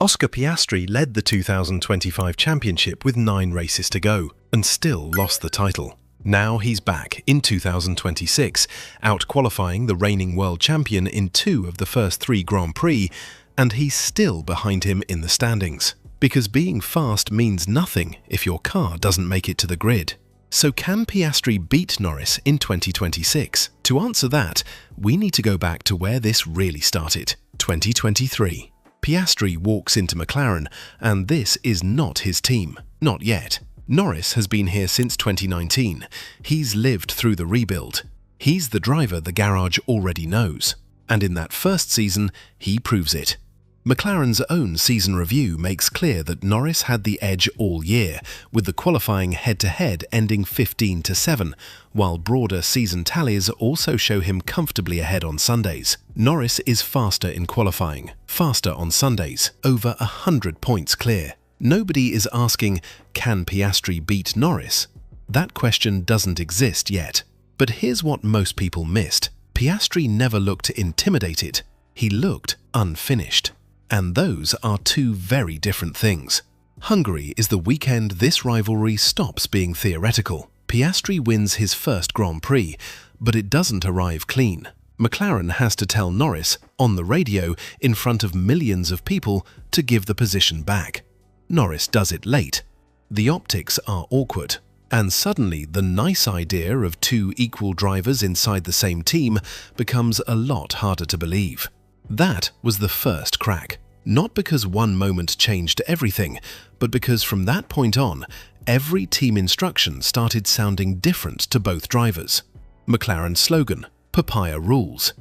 Oscar Piastri led the 2025 championship with 9 races to go and still lost the title. Now he's back in 2026, out-qualifying the reigning world champion in 2 of the first 3 Grand Prix, and he's still behind him in the standings. Because being fast means nothing if your car doesn't make it to the grid. So can Piastri beat Norris in 2026? To answer that, we need to go back to where this really started, 2023. Piastri walks into McLaren, and this is not his team. Not yet. Norris has been here since 2019. He's lived through the rebuild. He's the driver the garage already knows. And in that first season, he proves it. McLaren's own season review makes clear that Norris had the edge all year, with the qualifying head-to-head ending 15-7, while broader season tallies also show him comfortably ahead on Sundays. Norris is faster in qualifying, faster on Sundays, over 100 points clear. Nobody is asking, can Piastri beat Norris? That question doesn't exist yet. But here's what most people missed. Piastri never looked intimidated. He looked unfinished. And those are 2 very different things. Hungary is the weekend this rivalry stops being theoretical. Piastri wins his first Grand Prix, but it doesn't arrive clean. McLaren has to tell Norris, on the radio, in front of millions of people, to give the position back. Norris does it late. The optics are awkward. And suddenly the nice idea of 2 equal drivers inside the same team becomes a lot harder to believe. That was the first crack. Not because one moment changed everything, but because from that point on, every team instruction started sounding different to both drivers. McLaren's slogan, Papaya rules.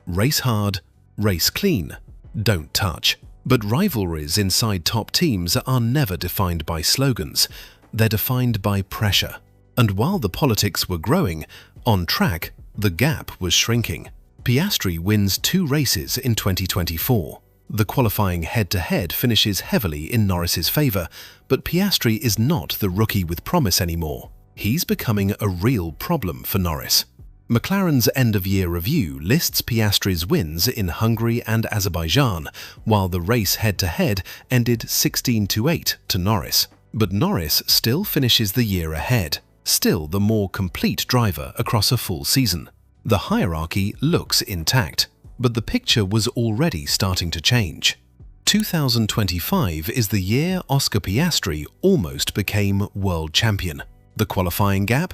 Race hard, race clean, don't touch. But rivalries inside top teams are never defined by slogans. They're defined by pressure. And while the politics were growing, on track, the gap was shrinking. Piastri wins 2 races in 2024. The qualifying head-to-head finishes heavily in Norris's favour, but Piastri is not the rookie with promise anymore. He's becoming a real problem for Norris. McLaren's end-of-year review lists Piastri's wins in Hungary and Azerbaijan, while the race head-to-head ended 16-8 to Norris. But Norris still finishes the year ahead, still the more complete driver across a full season. The hierarchy looks intact, but the picture was already starting to change. 2025 is the year Oscar Piastri almost became world champion. The qualifying gap?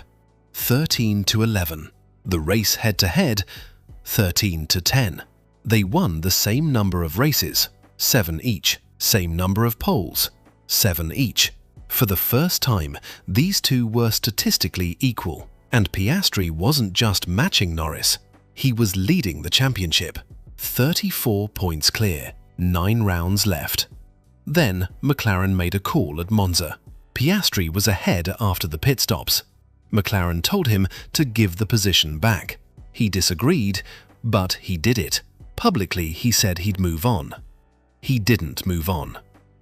13-11. The race head-to-head? 13-10. They won the same number of races, 7 each. Same number of poles, 7 each. For the first time, these 2 were statistically equal. And Piastri wasn't just matching Norris, he was leading the championship. 34 points clear, 9 rounds left. Then McLaren made a call at Monza. Piastri was ahead after the pit stops. McLaren told him to give the position back. He disagreed, but he did it. Publicly, he said he'd move on. He didn't move on.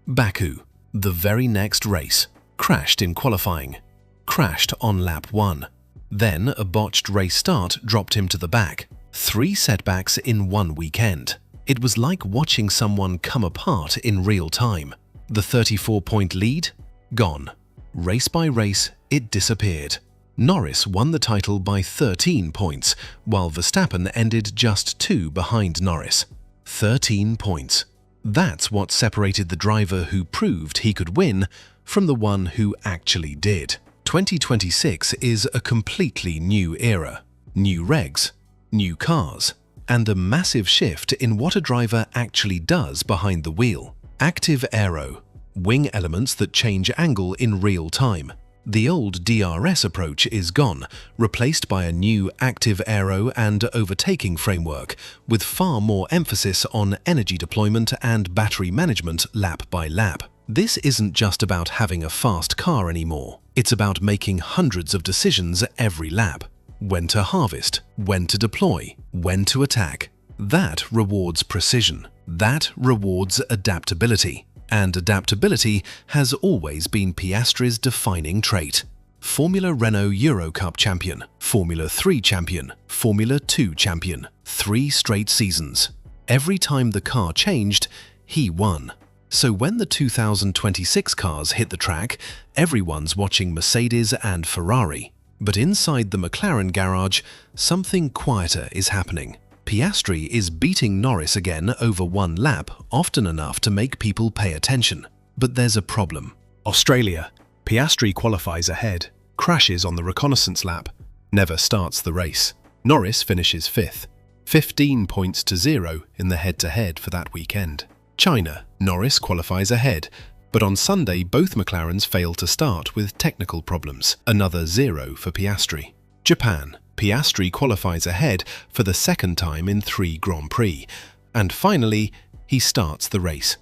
Baku, the very next race, crashed in qualifying. Crashed on lap 1. Then a botched race start dropped him to the back. 3 setbacks in 1 weekend. It was like watching someone come apart in real time. The 34-point lead? Gone. Race by race, it disappeared. Norris won the title by 13 points, while Verstappen ended just 2 behind Norris. 13 points. That's what separated the driver who proved he could win from the one who actually did. 2026 is a completely new era. New regs, new cars, and a massive shift in what a driver actually does behind the wheel. Active aero, wing elements that change angle in real time. The old DRS approach is gone, replaced by a new active aero and overtaking framework, with far more emphasis on energy deployment and battery management lap by lap. This isn't just about having a fast car anymore. It's about making hundreds of decisions every lap. When to harvest, when to deploy, when to attack. That rewards precision. That rewards adaptability. And adaptability has always been Piastri's defining trait. Formula Renault Euro Cup champion, Formula 3 champion, Formula 2 champion, 3 straight seasons. Every time the car changed, he won. So when the 2026 cars hit the track, everyone's watching Mercedes and Ferrari. But inside the McLaren garage, something quieter is happening. Piastri is beating Norris again over one lap, often enough to make people pay attention. But there's a problem. Australia. Piastri qualifies ahead, crashes on the reconnaissance lap, never starts the race. Norris finishes 5th, 15 points to 0 in the head-to-head for that weekend. China. Norris qualifies ahead, but on Sunday both McLarens fail to start with technical problems, another 0 for Piastri. Japan. Piastri qualifies ahead for the second time in 3 Grand Prix, and finally he starts the race.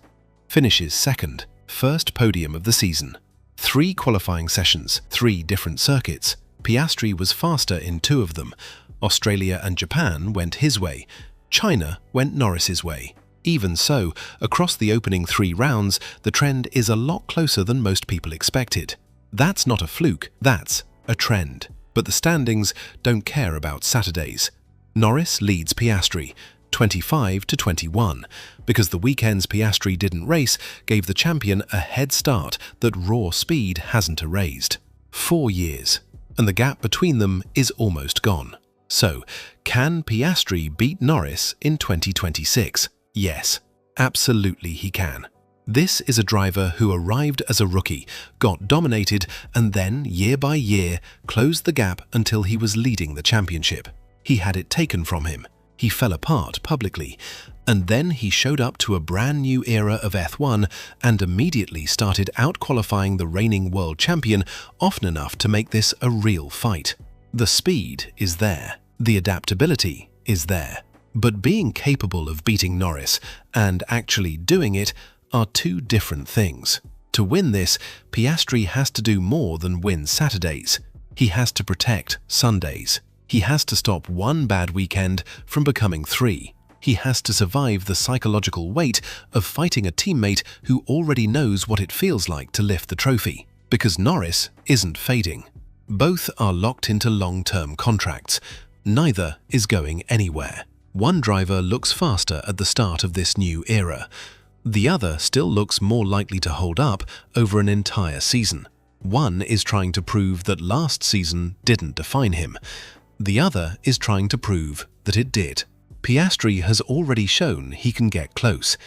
Finishes 2nd, first podium of the season. 3 qualifying sessions, 3 different circuits. Piastri was faster in 2 of them. Australia and Japan went his way. China went Norris's way. Even so, across the opening 3 rounds, the trend is a lot closer than most people expected. That's not a fluke, that's a trend. But the standings don't care about Saturdays. Norris leads Piastri, 25 to 21, because the weekend's Piastri didn't race gave the champion a head start that raw speed hasn't erased. 4 years, and the gap between them is almost gone. So, can Piastri beat Norris in 2026? Yes, absolutely he can. This is a driver who arrived as a rookie, got dominated, and then, year by year, closed the gap until he was leading the championship. He had it taken from him. He fell apart publicly, and then he showed up to a brand new era of F1 and immediately started out-qualifying the reigning world champion often enough to make this a real fight. The speed is there. The adaptability is there. But being capable of beating Norris and actually doing it are 2 different things. To win this, Piastri has to do more than win Saturdays. He has to protect Sundays. He has to stop 1 bad weekend from becoming 3. He has to survive the psychological weight of fighting a teammate who already knows what it feels like to lift the trophy. Because Norris isn't fading. Both are locked into long-term contracts. Neither is going anywhere. One driver looks faster at the start of this new era. The other still looks more likely to hold up over an entire season. One is trying to prove that last season didn't define him. The other is trying to prove that it did. Piastri has already shown he can get close.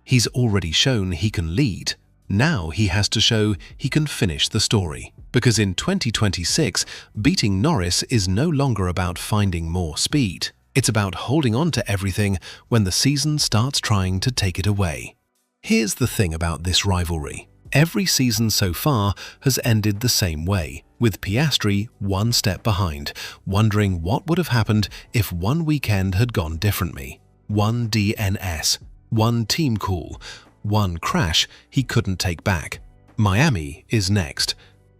He's already shown he can lead. Now he has to show he can finish the story. Because in 2026, beating Norris is no longer about finding more speed. It's about holding on to everything when the season starts trying to take it away. Here's the thing about this rivalry. Every season so far has ended the same way, with Piastri 1 step behind, wondering what would have happened if one weekend had gone differently. 1 DNS, 1 team call, 1 crash he couldn't take back. Miami is next.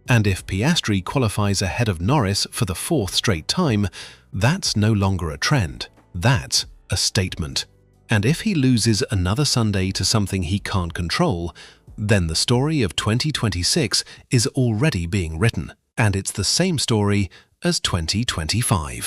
And if Piastri qualifies ahead of Norris for the 4th straight time, that's no longer a trend. That's a statement. And if he loses another Sunday to something he can't control, then the story of 2026 is already being written, and it's the same story as 2025.